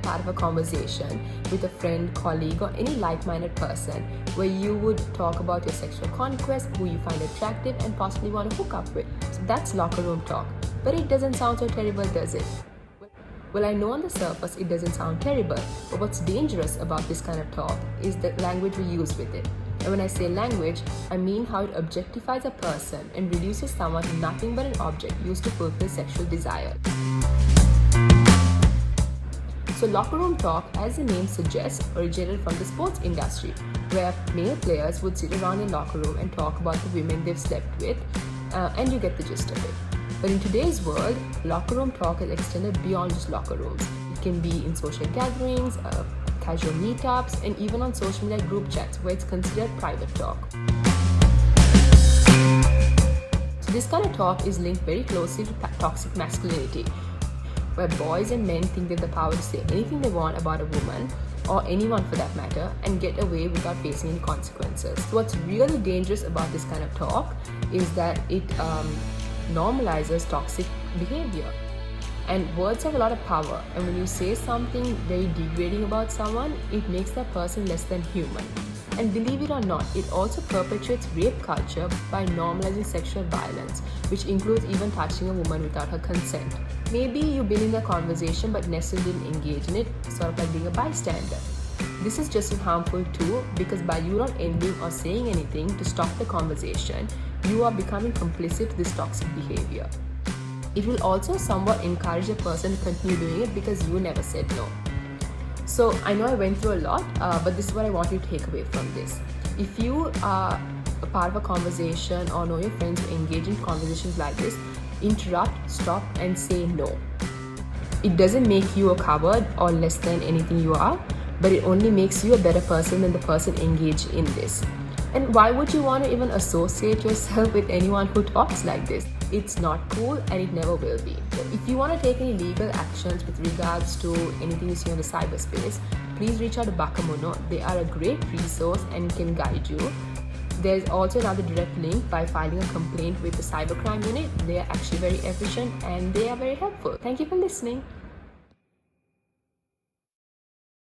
part of a conversation with a friend, colleague, or any like-minded person where you would talk about your sexual conquest, who you find attractive and possibly want to hook up with. So that's locker room talk. But it doesn't sound so terrible, does it? Well, I know on the surface it doesn't sound terrible, but what's dangerous about this kind of talk is the language we use with it. And when I say language, I mean how it objectifies a person and reduces someone to nothing but an object used to fulfill sexual desire. So locker room talk, as the name suggests, originated from the sports industry, where male players would sit around in locker room and talk about the women they've slept with, and you get the gist of it. But in today's world, locker room talk is extended beyond just locker rooms. It can be in social gatherings, casual meetups, and even on social media group chats where it's considered private talk. So this kind of talk is linked very closely to toxic masculinity, where boys and men think they have the power to say anything they want about a woman, or anyone for that matter, and get away without facing any consequences. So what's really dangerous about this kind of talk is that it normalizes toxic behavior. And words have a lot of power, and when you say something very degrading about someone, it makes that person less than human. And believe it or not, it also perpetuates rape culture by normalizing sexual violence, which includes even touching a woman without her consent. Maybe you've been in the conversation but necessarily didn't engage in it, sort of like being a bystander. This is just as harmful too, because by you not ending or saying anything to stop the conversation, you are becoming complicit to this toxic behavior. It will also somewhat encourage a person to continue doing it because you never said no. So I know I went through a lot, but this is what I want you to take away from this. If you are a part of a conversation or know your friends who engage in conversations like this, interrupt, stop, and say no. It doesn't make you a coward or less than anything you are, but it only makes you a better person than the person engaged in this. And why would you want to even associate yourself with anyone who talks like this? It's not cool and it never will be. So if you want to take any legal actions with regards to anything you see on the cyberspace, please reach out to Bakamono. They are a great resource and can guide you. There's also another direct link by filing a complaint with the cybercrime unit. They are actually very efficient and they are very helpful. Thank you for listening.